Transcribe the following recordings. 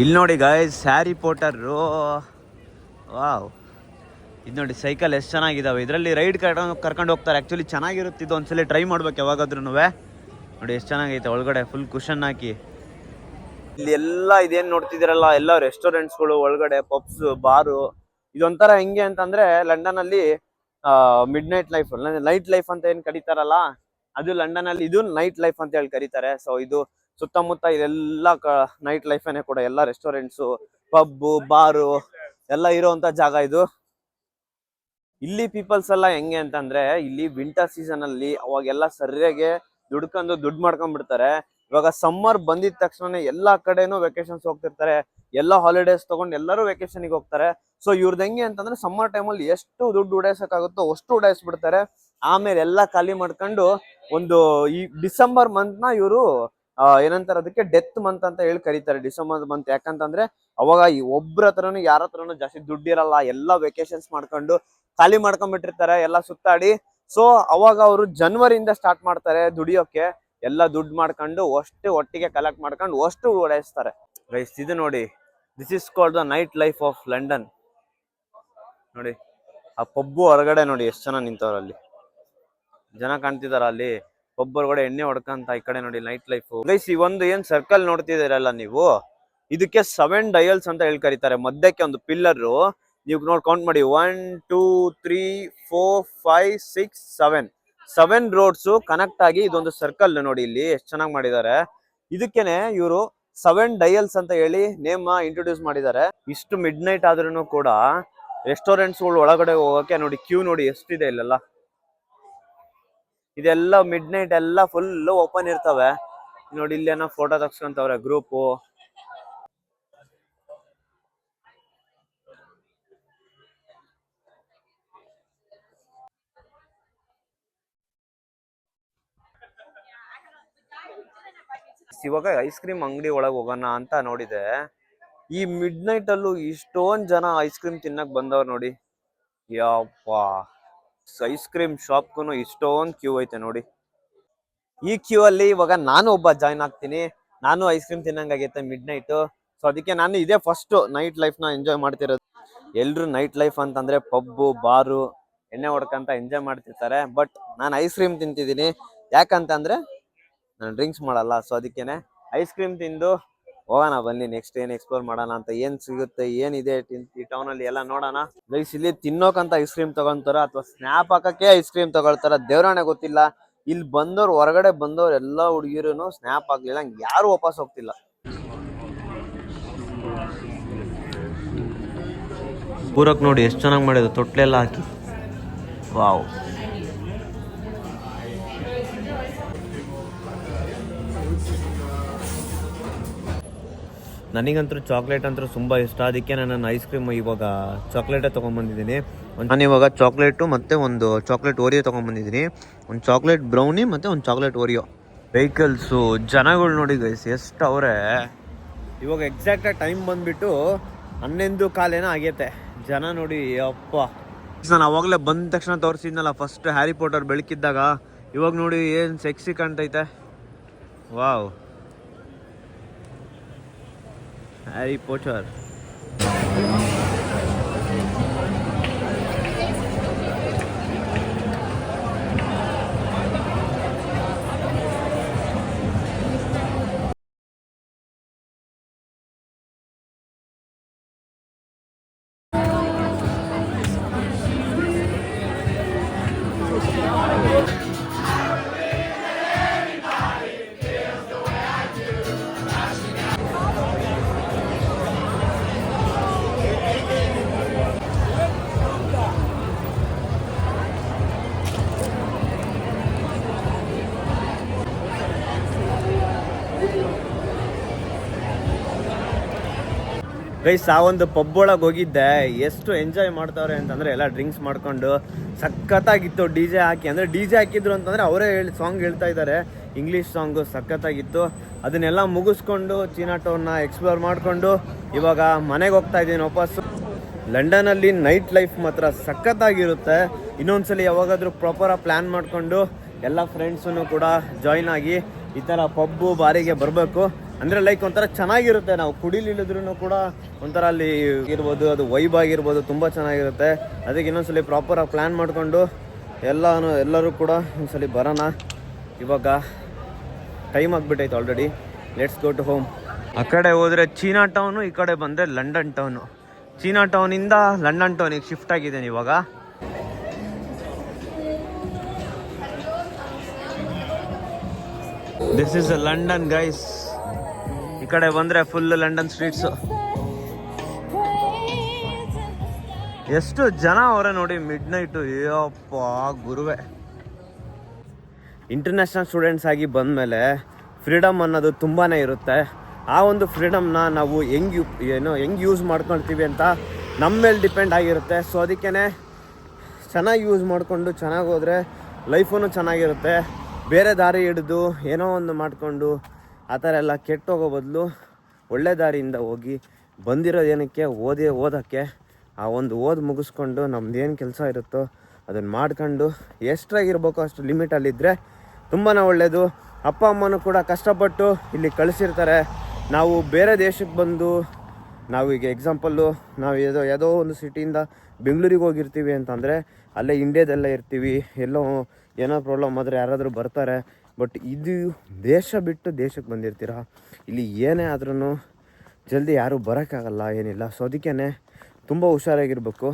ಇಲ್ಲಿ ನೋಡಿ guys, Harry Potter. Wow, ಇದು ನೋಡಿ ಸೈಕಲ್ ಎಷ್ಟು ಚೆನ್ನಾಗಿದ್ದಾವೆ. ಇದರಲ್ಲಿ ರೈಡ್ ಕರ್ಕೊಂಡು ಹೋಗ್ತಾರೆ. ಆ್ಯಕ್ಚುಲಿ ಚೆನ್ನಾಗಿರುತ್ತೆ ಇದು, ಒಂದ್ಸಲಿ ಟ್ರೈ ಮಾಡ್ಬೇಕು ಯಾವಾಗಾದ್ರೂ. ನೋಡಿ ಎಷ್ಟು ಚೆನ್ನಾಗೈತೆ ಒಳಗಡೆ, ಫುಲ್ ಕುಷನ್ ಹಾಕಿ. ಇಲ್ಲಿ ಎಲ್ಲ ಇದೇನು ನೋಡ್ತಿದ್ದೀರಲ್ಲ, ಎಲ್ಲ ರೆಸ್ಟೋರೆಂಟ್ಸ್ಗಳು ಒಳಗಡೆ, ಪಬ್ಸ್, ಬಾರು. ಇದೊಂಥರ ಹೆಂಗೆ ಅಂತಂದ್ರೆ ಲಂಡನ್ ಅಲ್ಲಿ mid night life, night life ಅಂತ ಏನ್ ಕರೀತಾರಲ್ಲ, ಅದು ಲಂಡನ್ ಅಲ್ಲಿ ಇದು ನೈಟ್ ಲೈಫ್ ಅಂತ ಹೇಳಿ ಕರೀತಾರೆ. ಸೊ ಇದು ಸುತ್ತಮುತ್ತ ಇದೆಲ್ಲ ನೈಟ್ ಲೈಫೇನೆ ಕೂಡ. ಎಲ್ಲ ರೆಸ್ಟೋರೆಂಟ್ಸು, ಪಬ್ಬು, ಬಾರು ಎಲ್ಲ ಇರೋಂತ ಜಾಗ ಇದು. ಇಲ್ಲಿ ಪೀಪಲ್ಸ್ ಎಲ್ಲ ಹೆಂಗೆ ಅಂತಂದ್ರೆ, ಇಲ್ಲಿ ವಿಂಟರ್ ಸೀಸನ್ ಅಲ್ಲಿ ಅವಾಗೆಲ್ಲ ಸರಿಯಾಗಿ ದುಡ್ಡು ಮಾಡ್ಕೊಂಡ್ಬಿಡ್ತಾರೆ. ಇವಾಗ ಸಮ್ಮರ್ ಬಂದಿದ ತಕ್ಷಣ ಎಲ್ಲಾ ಕಡೆನೂ ವೆಕೇಶನ್ಸ್ ಹೋಗ್ತಿರ್ತಾರೆ. ಎಲ್ಲ ಹಾಲಿಡೇಸ್ ತಗೊಂಡು ಎಲ್ಲರೂ ವೆಕೇಶನ್ಗೆ ಹೋಗ್ತಾರೆ. ಸೊ ಇವ್ರದ್ದು ಹೆಂಗೆ ಅಂತಂದ್ರೆ, ಸಮ್ಮರ್ ಟೈಮಲ್ಲಿ ಎಷ್ಟು ದುಡ್ಡು ಉಡಾಯಿಸಕ್ಕಾಗುತ್ತೋ ಅಷ್ಟು ಉಡಾಯಿಸ್ಬಿಡ್ತಾರೆ. ಆಮೇಲೆ ಎಲ್ಲ ಖಾಲಿ ಮಾಡ್ಕೊಂಡು ಒಂದು ಈ ಡಿಸೆಂಬರ್ ಮಂತ್ ನ ಇವರು ಏನಂತಾರೆ, ಅದಕ್ಕೆ ಡೆತ್ ಮಂತ್ ಅಂತ ಹೇಳಿ ಕರೀತಾರೆ. ಡಿಸೆಂಬರ್ ಮಂತ್ ಯಾಕಂತಂದ್ರೆ ಅವಾಗ ಈ ಒಬ್ರ ಹತ್ರನು ಯಾರ ಹತ್ರನು ಜಾಸ್ತಿ ದುಡ್ಡಿರಲ್ಲ. ಎಲ್ಲ ವೆಕೇಶನ್ಸ್ ಮಾಡ್ಕೊಂಡು ಖಾಲಿ ಮಾಡ್ಕೊಂಡ್ಬಿಟ್ಟಿರ್ತಾರೆ ಎಲ್ಲ ಸುತ್ತಾಡಿ. ಸೊ ಅವಾಗ ಅವರು ಜನವರಿಯಿಂದ ಸ್ಟಾರ್ಟ್ ಮಾಡ್ತಾರೆ ದುಡಿಯೋಕೆ. ಎಲ್ಲ ದುಡ್ಡು ಮಾಡ್ಕೊಂಡು ಅಷ್ಟು ಒಟ್ಟಿಗೆ ಕಲೆಕ್ಟ್ ಮಾಡ್ಕೊಂಡು ಅಷ್ಟು ಓಡಾಯಿಸ್ತಾರೆ. ಗೈಸ್ ಇದು ನೋಡಿ, this is called the night life of London. ನೋಡಿ ಆ ಪಬ್ಬು ಹೊರಗಡೆ ನೋಡಿ ಎಷ್ಟು ಜನ ನಿಂತವ್ರಲ್ಲಿ, ಜನ ಕಾಣ್ತಿದಾರ ಅಲ್ಲಿ. ಪಬ್ ಹೊರಗಡೆ ಎಣ್ಣೆ ಹೊಡ್ಕಂತ. ಈ ಕಡೆ ನೋಡಿ ನೈಟ್ ಲೈಫ್. ಗೈಸ್ ಈ ಒಂದು ಏನ್ ಸರ್ಕಲ್ ನೋಡ್ತಿದ್ದೀರಲ್ಲ ನೀವು, ಇದಕ್ಕೆ 7 ಡಯಲ್ಸ್ ಅಂತ ಹೇಳಿ ಕರೀತಾರೆ. ಮಧ್ಯಕ್ಕೆ ಒಂದು ಪಿಲ್ಲರ್, ನೀವು ನೋಡಿ ಕೌಂಟ್ ಮಾಡಿ, 1 2 3 4 5 6 7 ರೋಡ್ಸ್ ಕನೆಕ್ಟ್ ಆಗಿ ಇದೊಂದು ಸರ್ಕಲ್ ನೋಡಿ. ಇಲ್ಲಿ ಎಷ್ಟು ಚೆನ್ನಾಗಿ ಮಾಡಿದ್ದಾರೆ. ಇದಕ್ಕೇನೆ ಇವರು 7 ಡಯಲ್ಸ್ ಅಂತ ಹೇಳಿ ನೇಮ್ ಇಂಟ್ರೊಡ್ಯೂಸ್ ಮಾಡಿದ್ದಾರೆ. ಇಷ್ಟು ಮಿಡ್ ನೈಟ್ ಆದ್ರೂ ಕೂಡ ರೆಸ್ಟೋರೆಂಟ್ಸ್ ಗಳು ಒಳಗಡೆ ಹೋಗಕ್ಕೆ ನೋಡಿ ಕ್ಯೂ ನೋಡಿ ಎಷ್ಟಿದೆ ಇಲ್ಲೆಲ್ಲ. ಇದೆಲ್ಲ ಮಿಡ್ ನೈಟ್ ಎಲ್ಲ ಫುಲ್ ಓಪನ್ ಇರ್ತವೆ ನೋಡಿ. ಇಲ್ಲೇನೋ ಫೋಟೋ ತಗ್ಸ್ಕೊಂತವ್ರೆ ಗ್ರೂಪು. ಇವಾಗ ಐಸ್ ಕ್ರೀಮ್ ಅಂಗಡಿ ಒಳಗೆ ಹೋಗೋಣ ಅಂತ ನೋಡಿದೆ. ಈ ಮಿಡ್ ನೈಟ್ ಅಲ್ಲೂ ಇಷ್ಟೊಂದ್ ಜನ ಐಸ್ ಕ್ರೀಮ್ ತಿನ್ನಕ್ ಬಂದವ್ರು ನೋಡಿ. ಯಪ್ಪ, ಐಸ್ ಕ್ರೀಮ್ ಶಾಪ್ಗೂ ಇಷ್ಟೊಂದ್ ಕ್ಯೂ ಐತೆ ನೋಡಿ. ಈ ಕ್ಯೂ ಅಲ್ಲಿ ಇವಾಗ ನಾನು ಒಬ್ಬ ಜಾಯ್ನ್ ಆಗ್ತೀನಿ. ನಾನು ಐಸ್ ಕ್ರೀಮ್ ತಿನ್ನಂಗಾಗೈತೆ ಮಿಡ್ ನೈಟ್. ಸೊ ಅದಕ್ಕೆ ನಾನು ಇದೇ ಫಸ್ಟ್ ನೈಟ್ ಲೈಫ್ ನ ಎಂಜಾಯ್ ಮಾಡ್ತಿರೋದು. ಎಲ್ರು ನೈಟ್ ಲೈಫ್ ಅಂತಂದ್ರೆ ಪಬ್ಬು, ಬಾರು, ಎಣ್ಣೆ ಹೊಡ್ಕಂತ ಎಂಜಾಯ್ ಮಾಡ್ತಿರ್ತಾರೆ. ಬಟ್ ನಾನು ಐಸ್ ಕ್ರೀಮ್ ತಿಂತಿದ್ದೀನಿ. ಯಾಕಂತಂದ್ರೆ ನಾನು ಡ್ರಿಂಕ್ಸ್ ಮಾಡಲ್ಲ. ಸೊ ಅದಕ್ಕೇನೆ ಐಸ್ ಕ್ರೀಮ್ ತಿಂದು ಹೋಗೋಣ ಬನ್ನಿ. ನೆಕ್ಸ್ಟ್ ಏನ್ ಎಕ್ಸ್ಪ್ಲೋರ್ ಮಾಡೋಣ ಅಂತ, ಏನ್ ಸಿಗುತ್ತೆ, ಏನಿದೆ ಈ ಟೌನ್ ಅಲ್ಲಿ ಎಲ್ಲ ನೋಡೋಣ. ಗೈಸ್ ಇಲ್ಲಿ ತಿನ್ನೋಕಂತ ಐಸ್ ಕ್ರೀಮ್ ತಗೊಂತಾರ ಅಥವಾ ಸ್ನ್ಯಾಪ್ ಹಾಕಕ್ಕೆ ಐಸ್ ಕ್ರೀಮ್ ತಗೊಳ್ತಾರ, ದೇವ್ರಾಣೆ ಗೊತ್ತಿಲ್ಲ. ಇಲ್ಲಿ ಬಂದವ್ರು, ಹೊರಗಡೆ ಬಂದವ್ರು ಎಲ್ಲಾ ಹುಡುಗಿರು ಸ್ನ್ಯಾಪ್ ಆಗ್ಲಿಲ್ಲ, ಯಾರು ವಾಪಸ್ ಹೋಗ್ತಿಲ್ಲ. ಪೂರಕ್ ನೋಡಿ ಎಷ್ಟು ಚೆನ್ನಾಗಿ ಮಾಡಿದ್ರು, ತೊಟ್ಲೆಲ್ಲ ಹಾಕಿ. ವಾವ್, ನನಗಂತೂ ಚಾಕ್ಲೇಟ್ ಅಂತೂ ತುಂಬ ಇಷ್ಟ. ಅದಕ್ಕೆ ನಾನು ಐಸ್ ಕ್ರೀಮ್ ಇವಾಗ ಚಾಕ್ಲೇಟೇ ತೊಗೊಂಬಂದಿದ್ದೀನಿ. ನಾನು ಇವಾಗ ಚಾಕ್ಲೇಟು ಮತ್ತು ಒಂದು ಚಾಕ್ಲೇಟ್ ಓರಿಯೋ ತೊಗೊಂಬಂದಿದ್ದೀನಿ. ಒಂದು ಚಾಕ್ಲೇಟ್ ಬ್ರೌನಿ ಮತ್ತು ಒಂದು ಚಾಕ್ಲೇಟ್ ಓರಿಯೋ. ವೆಹಿಕಲ್ಸು, ಜನಗಳು ನೋಡಿ ಗೈಸ್ ಎಷ್ಟು ಅವರೇ. ಇವಾಗ ಎಕ್ಸಾಕ್ಟಾಗಿ ಟೈಮ್ ಬಂದುಬಿಟ್ಟು 11:15 ಆಗೈತೆ. ಜನ ನೋಡಿ ಅಪ್ಪ. ನಾನು ಅವಾಗಲೇ ಬಂದ ತಕ್ಷಣ ತೋರಿಸಿದ್ನಲ್ಲ ಫಸ್ಟ್ ಹ್ಯಾರಿ ಪಾಟರ್ ಬೆಳಕಿದ್ದಾಗ. ಇವಾಗ ನೋಡಿ ಏನು ಸೆಕ್ಸಿ ಕಾಣ್ತೈತೆ. Wow, Harry Potter. ಗೈಸ್ ಆ ಒಂದು ಪಬ್ ಒಳಗೆ ಹೋಗಿದ್ದೆ. ಎಷ್ಟು ಎಂಜಾಯ್ ಮಾಡ್ತಾವ್ರೆ ಅಂತಂದರೆ ಎಲ್ಲ ಡ್ರಿಂಕ್ಸ್ ಮಾಡ್ಕೊಂಡು ಸಖತ್ತಾಗಿತ್ತು. ಡಿ ಜೆ ಹಾಕಿ, ಅಂದರೆ ಡಿ ಜೆ ಹಾಕಿದ್ರು ಅಂತಂದರೆ ಅವರೇ ಸಾಂಗ್ ಹೇಳ್ತಾ ಇದ್ದಾರೆ, ಇಂಗ್ಲೀಷ್ ಸಾಂಗು ಸಖತ್ತಾಗಿತ್ತು. ಅದನ್ನೆಲ್ಲ ಮುಗಿಸ್ಕೊಂಡು ಚೀನಾ ಟೌನ್ನ ಎಕ್ಸ್ಪ್ಲೋರ್ ಮಾಡಿಕೊಂಡು ಇವಾಗ ಮನೆಗೆ ಹೋಗ್ತಾ ಇದ್ದೀನಿ ವಾಪಸ್ಸು. ಲಂಡನಲ್ಲಿ ನೈಟ್ ಲೈಫ್ ಮಾತ್ರ ಸಖತ್ತಾಗಿರುತ್ತೆ. ಇನ್ನೊಂದ್ಸಲಿ ಯಾವಾಗಾದರೂ ಪ್ರಾಪರಾಗಿ ಪ್ಲ್ಯಾನ್ ಮಾಡಿಕೊಂಡು ಎಲ್ಲ ಫ್ರೆಂಡ್ಸನ್ನು ಕೂಡ ಜಾಯ್ನ್ ಆಗಿ ಈ ಥರ ಪಬ್ಬು ಬಾರಿಗೆ ಬರಬೇಕು. ಅಂದರೆ ಲೈಕ್ ಒಂಥರ ಚೆನ್ನಾಗಿರುತ್ತೆ. ನಾವು ಕುಡಿಲಿಲ್ಲದ್ರೂ ಕೂಡ ಒಂಥರ ಅಲ್ಲಿ ಇರ್ಬೋದು, ಅದು ವೈಬ್ ಆಗಿರ್ಬೋದು, ತುಂಬ ಚೆನ್ನಾಗಿರುತ್ತೆ. ಅದಕ್ಕೆ ಇನ್ನೊಂದ್ಸಲಿ ಪ್ರಾಪರಾಗಿ ಪ್ಲ್ಯಾನ್ ಮಾಡಿಕೊಂಡು ಎಲ್ಲರೂ ಕೂಡ ಒಂದ್ಸಲಿ ಬರೋಣ. ಇವಾಗ ಟೈಮ್ ಆಗಿಬಿಟ್ಟೈತೆ already. Let's go to home. ಆ ಕಡೆ ಹೋದರೆ ಚೀನಾ ಟೌನು, ಈ ಕಡೆ ಬಂದರೆ ಲಂಡನ್ ಟೌನು. ಚೀನಾ ಟೌನಿಂದ ಲಂಡನ್ ಟೌನಿಗೆ ಶಿಫ್ಟ್ ಆಗಿದ್ದೇನೆ ಇವಾಗ. This is London guys. ಈ ಕಡೆ ಬಂದರೆ ಫುಲ್ ಲಂಡನ್ ಸ್ಟ್ರೀಟ್ಸು. ಎಷ್ಟು ಜನ ಅವರೇ ನೋಡಿ, ಮಿಡ್ ನೈಟು. ಅಯ್ಯಪ್ಪ ಗುರುವೆ. ಇಂಟರ್ನ್ಯಾಷನಲ್ ಸ್ಟೂಡೆಂಟ್ಸ್ ಆಗಿ ಬಂದಮೇಲೆ ಫ್ರೀಡಮ್ ಅನ್ನೋದು ತುಂಬಾ ಇರುತ್ತೆ. ಆ ಒಂದು ಫ್ರೀಡಮ್ನ ನಾವು ಹೆಂಗೆ ಯೂಸ್ ಮಾಡ್ಕೊಳ್ತೀವಿ ಅಂತ ನಮ್ಮ ಮೇಲೆ ಡಿಪೆಂಡ್ ಆಗಿರುತ್ತೆ. ಸೊ ಅದಕ್ಕೇ ಚೆನ್ನಾಗಿ ಯೂಸ್ ಮಾಡಿಕೊಂಡು ಚೆನ್ನಾಗಿ ಹೋದರೆ ಲೈಫೂ ಚೆನ್ನಾಗಿರುತ್ತೆ. ಬೇರೆ ದಾರಿ ಹಿಡಿದು ಏನೋ ಒಂದು ಮಾಡಿಕೊಂಡು ಆ ಥರ ಎಲ್ಲ ಕೆಟ್ಟೋಗೋ ಬದಲು ಒಳ್ಳೆ ದಾರಿಯಿಂದ ಹೋಗಿ ಬಂದಿರೋದೇನಕ್ಕೆ ಓದೋಕ್ಕೆ ಆ ಒಂದು ಮುಗಿಸ್ಕೊಂಡು ನಮ್ದೇನು ಕೆಲಸ ಇರುತ್ತೋ ಅದನ್ನು ಮಾಡ್ಕೊಂಡು ಎಷ್ಟಾಗಿರ್ಬೇಕೋ ಅಷ್ಟು ಲಿಮಿಟಲ್ಲಿದ್ದರೆ ತುಂಬಾ ಒಳ್ಳೆಯದು. ಅಪ್ಪ ಅಮ್ಮನೂ ಕೂಡ ಕಷ್ಟಪಟ್ಟು ಇಲ್ಲಿ ಕಳಿಸಿರ್ತಾರೆ. ನಾವು ಬೇರೆ ದೇಶಕ್ಕೆ ಬಂದು ನಾವೀಗ ಎಕ್ಸಾಂಪಲ್ಲು ನಾವು ಯಾವುದೋ ಒಂದು ಸಿಟಿಯಿಂದ ಬೆಂಗಳೂರಿಗೆ ಹೋಗಿರ್ತೀವಿ ಅಂತಂದರೆ ಅಲ್ಲೇ ಇಂಡಿಯಾದಲ್ಲೇ ಇರ್ತೀವಿ. ಏನೋ ಪ್ರಾಬ್ಲಮ್ ಆದರೆ ಯಾರಾದರೂ ಬರ್ತಾರೆ. ಬಟ್ ಇದು ದೇಶ ಬಿಟ್ಟು ದೇಶಕ್ಕೆ ಬಂದಿರ್ತೀರ, ಇಲ್ಲಿ ಏನೇ ಆದ್ರೂ ಜಲ್ದಿ ಯಾರೂ ಬರೋಕ್ಕಾಗಲ್ಲ, ಏನಿಲ್ಲ. ಸೊ ಅದಕ್ಕೇ ತುಂಬ ಹುಷಾರಾಗಿರ್ಬೇಕು.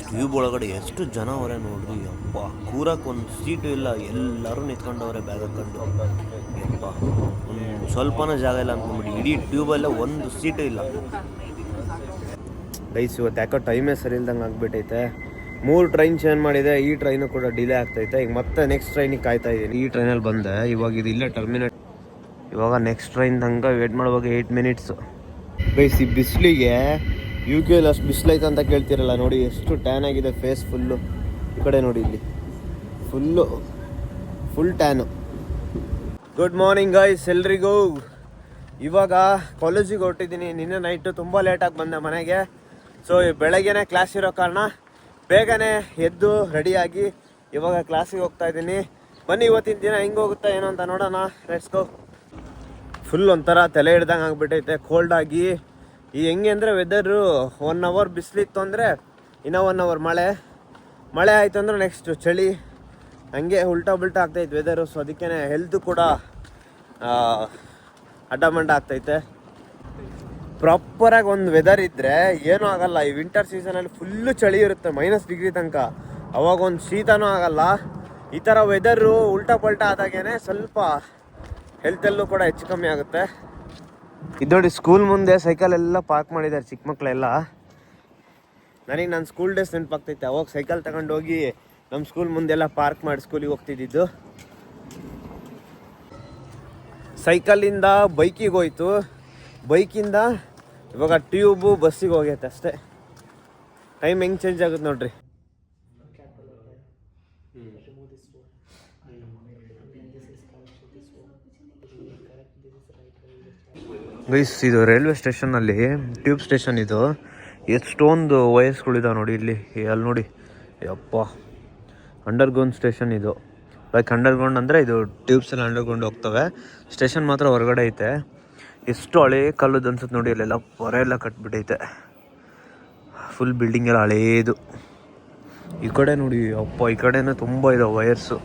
ಟ್ಯೂಬ್ ಒಳಗಡೆ ಎಷ್ಟು ಜನ ಅವರೇ ನೋಡ್ರಿ. ಅಪ್ಪ ಕೂರಕ್ಕೆ ಒಂದು ಸೀಟು ಇಲ್ಲ, ಎಲ್ಲರೂ ನಿಂತ್ಕೊಂಡವ್ರೆ ಬ್ಯಾಗ್ ಹಾಕೊಂಡು. ಅಪ್ಪ ಸ್ವಲ್ಪನೂ ಜಾಗ ಇಲ್ಲ ಅಂದ್ಕೊಂಡ್ಬಿಡಿ. ಇಡೀ ಟ್ಯೂಬಲ್ಲೇ ಒಂದು ಸೀಟು ಇಲ್ಲ. ಗೈಸ್ ಇವತ್ತು ಯಾಕೋ ಟೈಮೇ ಸರಿ ಇಲ್ದಂಗೆ ಆಗಿಬಿಟ್ಟೈತೆ. 3 ಟ್ರೈನ್ ಚೇಂಜ್ ಮಾಡಿದೆ. ಈ ಟ್ರೈನು ಕೂಡ ಡಿಲೇ ಆಗ್ತೈತೆ. ಈಗ ಮತ್ತೆ ನೆಕ್ಸ್ಟ್ ಟ್ರೈನಿಗೆ ಕಾಯ್ತಾ ಇದ್ದೀನಿ. ಈ ಟ್ರೈನಲ್ಲಿ ಬಂದೆ. ಇವಾಗ ಇದು ಇಲ್ಲೇ ಟರ್ಮಿನಲ್. ಇವಾಗ ನೆಕ್ಸ್ಟ್ ಟ್ರೈನ್ ತನಕ ವೇಟ್ ಮಾಡುವಾಗ 8 ಮಿನಿಟ್ಸು. ಗೈಸ್ ಈ ಬಿಸಿಲಿಗೆ UK ಅಷ್ಟು ಬಿಸಿಲೈತೆ ಅಂತ ಕೇಳ್ತಿರಲ್ಲ, ನೋಡಿ ಎಷ್ಟು ಟ್ಯಾನ್ ಆಗಿದೆ ಫೇಸ್ ಫುಲ್ಲು. ಈ ಕಡೆ ನೋಡಿ, ಇಲ್ಲಿ full tan. Good morning guys ಎಲ್ರಿಗೂ. ಇವಾಗ ಕಾಲೇಜಿಗೆ ಹೊರಟಿದ್ದೀನಿ. ನಿನ್ನೆ ನೈಟು ತುಂಬ ಲೇಟಾಗಿ ಬಂದೆ ಮನೆಗೆ. ಸೊ ಬೆಳಗ್ಗೆನೇ ಕ್ಲಾಸ್ ಇರೋ ಕಾರಣ ಬೇಗನೆ ಎದ್ದು ರೆಡಿಯಾಗಿ ಇವಾಗ ಕ್ಲಾಸಿಗೆ ಹೋಗ್ತಾ ಇದ್ದೀನಿ. ಬನ್ನಿ ಇವತ್ತಿನ ದಿನ ಹೆಂಗೆ ಹೋಗುತ್ತಾ ಏನೋ ಅಂತ ನೋಡೋಣ. Let's go. ಫುಲ್ ಒಂಥರ ತಲೆ ಹಿಡ್ದಂಗೆ ಆಗಿಬಿಟ್ಟೈತೆ ಕೋಲ್ಡಾಗಿ. ಈ ಹೆಂಗೆ ಅಂದರೆ ವೆದರು 1 ಅವರ್ ಬಿಸಿಲಿತ್ತು ಅಂದರೆ ಇನ್ನೂ 1 ಅವರ್ ಮಳೆ ಆಯಿತು ಅಂದರೆ ನೆಕ್ಸ್ಟ್ ಚಳಿ. ಹಂಗೆ ಉಲ್ಟಾ ಆಗ್ತೈತೆ ವೆದರು. ಸೊ ಅದಕ್ಕೇ ಹೆಲ್ತು ಕೂಡ ಅಡ್ಡಮಂಡ ಆಗ್ತೈತೆ. ಪ್ರಾಪರಾಗಿ ಒಂದು ವೆದರ್ ಇದ್ದರೆ ಏನೂ ಆಗಲ್ಲ. ಈ ವಿಂಟರ್ ಸೀಸನಲ್ಲಿ ಫುಲ್ಲು ಚಳಿ ಇರುತ್ತೆ, -ಡಿಗ್ರಿ ತನಕ. ಅವಾಗ ಒಂದು ಶೀತನೂ ಆಗಲ್ಲ. ಈ ಥರ ವೆದರು ಉಲ್ಟಾ ಆದಾಗೇ ಸ್ವಲ್ಪ ಹೆಲ್ತಲ್ಲೂ ಕೂಡ ಹೆಚ್ಚು ಕಮ್ಮಿ ಆಗುತ್ತೆ. ಇದು ನೋಡಿ, ಸ್ಕೂಲ್ ಮುಂದೆ ಸೈಕಲ್ ಎಲ್ಲ ಪಾರ್ಕ್ ಮಾಡಿದ್ದಾರೆ ಚಿಕ್ಕ ಮಕ್ಕಳೆಲ್ಲ. ನನಗೆ ನನ್ನ ಸ್ಕೂಲ್ ಡೇಸ್ ನೆನಪಾಗ್ತೈತೆ. ಅವಾಗ ಸೈಕಲ್ ತಗೊಂಡೋಗಿ ನಮ್ಮ ಸ್ಕೂಲ್ ಮುಂದೆಲ್ಲ ಪಾರ್ಕ್ ಮಾಡಿ ಸ್ಕೂಲಿಗೆ ಹೋಗ್ತಿದ್ದಿದ್ದು. ಸೈಕಲಿಂದ ಬೈಕಿಗೆ ಹೋಯ್ತು, ಬೈಕಿಂದ ಇವಾಗ ಟ್ಯೂಬು ಬಸ್ಸಿಗೆ ಹೋಗೈತೆ ಅಷ್ಟೇ. ಟೈಮ್ ಹೆಂಗೆ ಚೇಂಜ್ ಆಗುತ್ತೆ ನೋಡ್ರಿ. ಗೈಸ್ ಇದು ರೈಲ್ವೆ ಸ್ಟೇಷನ್ನಲ್ಲಿ ಟ್ಯೂಬ್ ಸ್ಟೇಷನ್. ಇದು ಎಷ್ಟೊಂದು ವಯಸ್ಸುಗಳಿದಾವೆ ನೋಡಿ ಇಲ್ಲಿ. ಅಲ್ಲಿ ನೋಡಿ, ಯಪ್ಪ ಅಂಡರ್ಗ್ರೌಂಡ್ ಸ್ಟೇಷನ್ ಇದು. ಲೈಕ್ ಅಂಡರ್ಗ್ರೌಂಡ್ ಅಂದರೆ ಇದು ಟ್ಯೂಬ್ಸ್ ಎಲ್ಲ ಅಂಡರ್ಗ್ರೌಂಡ್ ಹೋಗ್ತವೆ. ಸ್ಟೇಷನ್ ಮಾತ್ರ ಹೊರಗಡೆ ಐತೆ. ಎಷ್ಟು ಹಳೇ ಕಾಲದ್ದು ಅನ್ಸುತ್ತೆ ನೋಡಿ. ಅಲ್ಲೆಲ್ಲ ಹೊರ ಎಲ್ಲ ಕಟ್ಬಿಟ್ಟೈತೆ. ಫುಲ್ ಬಿಲ್ಡಿಂಗ್ ಎಲ್ಲ ಹಳೇದು. ಈ ಕಡೆ ನೋಡಿ, ಅಪ್ಪ ಈ ಕಡೆನೂ ತುಂಬ ಇದಾವೆ ವಯರ್ಸು.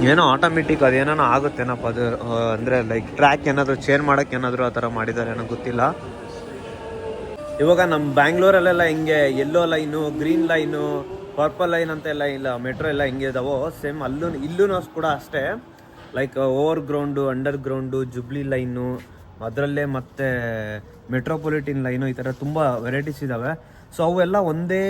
ಏನೋ ಆಟೋಮೆಟಿಕ್ ಅದೇನೋ ಆಗುತ್ತೇನಪ್ಪ ಅದು. ಅಂದರೆ ಲೈಕ್ ಟ್ರ್ಯಾಕ್ ಏನಾದರೂ ಚೇಂಜ್ ಮಾಡೋಕ್ಕೆ ಏನಾದರೂ ಆ ಥರ ಮಾಡಿದ್ದಾರೆ ಏನೋ ಗೊತ್ತಿಲ್ಲ. ಇವಾಗ ನಮ್ಮ ಬ್ಯಾಂಗ್ಳೂರಲ್ಲೆಲ್ಲ ಹಿಂಗೆ yellow line, green line, purple line ಅಂತ ಎಲ್ಲ ಇಲ್ಲ, ಮೆಟ್ರೋ ಎಲ್ಲ ಹಿಂಗೆ ಇದಾವೋ ಸೇಮ್ ಇಲ್ಲೂ ಕೂಡ ಅಷ್ಟೇ. Like over ground, under ground, jubilee line, ಅದರಲ್ಲೇ ಮತ್ತು ಮೆಟ್ರೋಪಾಲಿಟಿನ್ ಲೈನು, ಈ ಥರ ತುಂಬ ವೆರೈಟೀಸ್ ಇದ್ದಾವೆ. ಸೊ ಅವೆಲ್ಲ ಒಂದೇ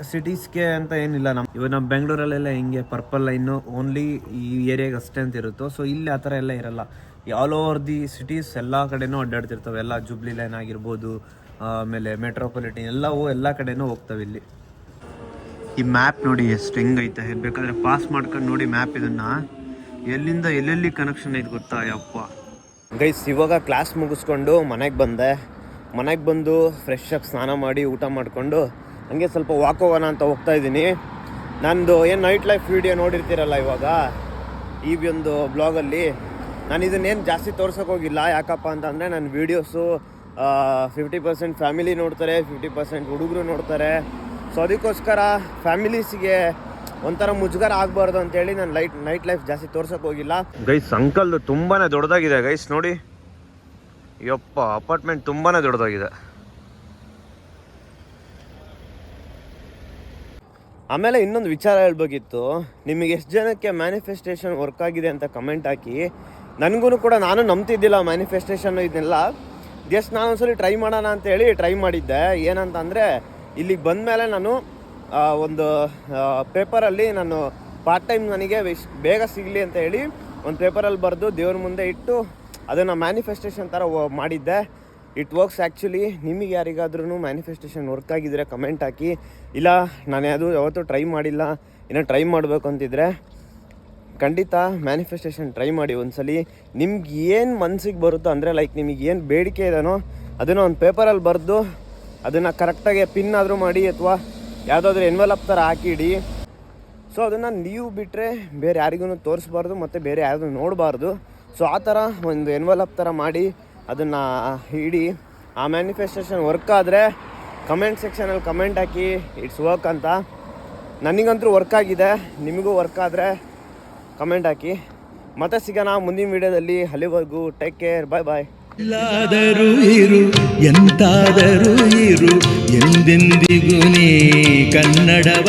ಸಿಟೀಸ್ಗೆ ಅಂತ ಏನಿಲ್ಲ. ಇವಾಗ ನಮ್ಮ ಬೆಂಗಳೂರಲ್ಲೆಲ್ಲ ಹಿಂಗೆ ಪರ್ಪಲ್ ಲೈನು ಓನ್ಲಿ ಈ ಏರಿಯಾಗೆ ಅಷ್ಟೇ ಅಂತ ಇರುತ್ತೋ. ಸೊ ಇಲ್ಲಿ ಆ ಥರ ಎಲ್ಲ ಇರಲ್ಲ. ಆಲ್ ಓವರ್ ದಿ ಸಿಟೀಸ್ ಎಲ್ಲ ಕಡೆನೂ ಅಡ್ಡಾಡ್ತಿರ್ತವೆ. ಎಲ್ಲ ಜುಬ್ಲಿ ಲೈನ್ ಆಗಿರ್ಬೋದು, ಆಮೇಲೆ ಮೆಟ್ರೋಪಾಲಿಟಿನ್ ಎಲ್ಲವೂ ಎಲ್ಲ ಕಡೆನೂ ಹೋಗ್ತವೆ ಇಲ್ಲಿ. ಈ ಮ್ಯಾಪ್ ನೋಡಿ ಎಷ್ಟು ಹೆಂಗೈತೆ. ಬೇಕಾದರೆ ಪಾಸ್ ಮಾಡ್ಕೊಂಡು ನೋಡಿ ಮ್ಯಾಪ್. ಇದನ್ನು ಎಲ್ಲಿಂದ ಎಲ್ಲೆಲ್ಲಿ ಕನೆಕ್ಷನ್ ಐತೆ ಗೊತ್ತಾ? ಯಪ್ಪ ಗೈಸ್ ಇವಾಗ ಕ್ಲಾಸ್ ಮುಗಿಸ್ಕೊಂಡು ಮನೆಗೆ ಬಂದು ಫ್ರೆಶ್ ಆಗಿ ಸ್ನಾನ ಮಾಡಿ ಊಟ ಮಾಡಿಕೊಂಡು ಹಂಗೆ ಸ್ವಲ್ಪ ವಾಕ್ ಹೋಗೋಣ ಅಂತ ಹೋಗ್ತಾ ಇದ್ದೀನಿ. ನಂದು ಏನು ನೈಟ್ ಲೈಫ್ ವೀಡಿಯೋ ನೋಡಿರ್ತೀರಲ್ಲ ಇವಾಗ ಈ ಒಂದು ಬ್ಲಾಗಲ್ಲಿ, ನಾನು ಇದನ್ನೇನು ಜಾಸ್ತಿ ತೋರ್ಸೋಕೆ ಹೋಗಿಲ್ಲ. ಯಾಕಪ್ಪ ಅಂತಂದರೆ ನನ್ನ ವೀಡಿಯೋಸು 50% ಫ್ಯಾಮಿಲಿ ನೋಡ್ತಾರೆ, 50% ಹುಡುಗರು ನೋಡ್ತಾರೆ. ಸೊ ಅದಕ್ಕೋಸ್ಕರ ಫ್ಯಾಮಿಲೀಸಿಗೆ ಒಂಥರ ಮುಜುಗರ ಆಗಬಾರ್ದು ಅಂತೇಳಿ ನಾನು ನೈಟ್ ಲೈಫ್ ಜಾಸ್ತಿ ತೋರ್ಸೋಕೆ ಹೋಗಿಲ್ಲ. ಗೈಸ್ ಅಂಕಲ್ದು ತುಂಬಾ ದೊಡ್ಡದಾಗಿದೆ ಗೈಸ್, ನೋಡಿ ಯಪ್ಪ, ಅಪಾರ್ಟ್ಮೆಂಟ್ ತುಂಬಾ ದೊಡ್ಡದಾಗಿದೆ. ಆಮೇಲೆ ಇನ್ನೊಂದು ವಿಚಾರ ಹೇಳ್ಬೇಕಿತ್ತು, ನಿಮಗೆ ಎಷ್ಟು ಜನಕ್ಕೆ ಮ್ಯಾನಿಫೆಸ್ಟೇಷನ್ ವರ್ಕ್ ಆಗಿದೆ ಅಂತ ಕಮೆಂಟ್ ಹಾಕಿ. ನನಗೂ ಕೂಡ ನಾನು ನಂಬ್ತಿದ್ದಿಲ್ಲ ಮ್ಯಾನಿಫೆಸ್ಟೇಷನ್ ಇದನ್ನೆಲ್ಲ. ಜಸ್ಟ್ ನಾನು ಒಂದ್ಸಲಿ ಟ್ರೈ ಮಾಡೋಣ ಅಂತೇಳಿ ಟ್ರೈ ಮಾಡಿದ್ದೆ. ಏನಂತಂದರೆ ಇಲ್ಲಿಗೆ ಬಂದಮೇಲೆ ನಾನು ಒಂದು ಪೇಪರಲ್ಲಿ ನಾನು ಪಾರ್ಟ್ ಟೈಮ್ ನನಗೆ ಬೇಗ ಸಿಗಲಿ ಅಂತ ಹೇಳಿ ಒಂದು ಪೇಪರಲ್ಲಿ ಬರೆದು ದೇವ್ರ ಮುಂದೆ ಇಟ್ಟು ಅದನ್ನು ಮ್ಯಾನಿಫೆಸ್ಟೇಷನ್ ಥರ ಮಾಡಿದ್ದೆ. It works actually. ನಿಮಗೆ ಯಾರಿಗಾದ್ರೂ ಮ್ಯಾನಿಫೆಸ್ಟೇಷನ್ ವರ್ಕ್ ಆಗಿದ್ದರೆ ಕಮೆಂಟ್ ಹಾಕಿ. ಇಲ್ಲ ನಾನು ಯಾವತ್ತೂ ಟ್ರೈ ಮಾಡಿಲ್ಲ, ಇನ್ನೂ ಟ್ರೈ ಮಾಡಬೇಕು ಅಂತಿದ್ರೆ ಖಂಡಿತ ಮ್ಯಾನಿಫೆಸ್ಟೇಷನ್ ಟ್ರೈ ಮಾಡಿ ಒಂದ್ಸಲಿ. ನಿಮ್ಗೆ ಏನು ಮನಸ್ಸಿಗೆ ಬರುತ್ತೋ ಅಂದರೆ ಲೈಕ್ ನಿಮಗೆ ಏನು ಬೇಡಿಕೆ ಇದೆನೋ ಅದನ್ನು ಒಂದು ಪೇಪರಲ್ಲಿ ಬರೆದು ಅದನ್ನು ಕರೆಕ್ಟಾಗಿ ಪಿನ್ ಆದರೂ ಮಾಡಿ ಅಥವಾ ಯಾವುದಾದ್ರೂ ಎನ್ವೆಲಪ್ ಥರ ಹಾಕಿಡಿ. ಸೊ ಅದನ್ನು ನೀವು ಬಿಟ್ಟರೆ ಬೇರೆ ಯಾರಿಗೂ ತೋರಿಸ್ಬಾರ್ದು ಮತ್ತು ಬೇರೆ ಯಾರಿಗೂ ನೋಡಬಾರ್ದು. ಸೊ ಆ ಥರ ಒಂದು ಎನ್ವೆಲಪ್ ಥರ ಮಾಡಿ ಅದನ್ನು ಇಡಿ. ಆ ಮ್ಯಾನಿಫೆಸ್ಟೇಷನ್ ವರ್ಕ್ ಆದರೆ ಕಮೆಂಟ್ ಸೆಕ್ಷನಲ್ಲಿ ಕಮೆಂಟ್ ಹಾಕಿ ಇಟ್ಸ್ ವರ್ಕ್ ಅಂತ. ನನಗಂತೂ ವರ್ಕ್ ಆಗಿದೆ, ನಿಮಗೂ ವರ್ಕ್ ಆದರೆ ಕಮೆಂಟ್ ಹಾಕಿ. ಮತ್ತೆ ಸಿಗೋಣ ಮುಂದಿನ ವಿಡಿಯೋದಲ್ಲಿ. ಅಲ್ಲಿವರೆಗೂ ಟೇಕ್ ಕೇರ್, ಬಾಯ್ ಬಾಯ್. ಎಲ್ಲಾದರೂ ಇರು, ಎಂತಾದರೂ ಇರು, ಎಂದೆಂದಿಗೂ ನೀ ಕನ್ನಡವ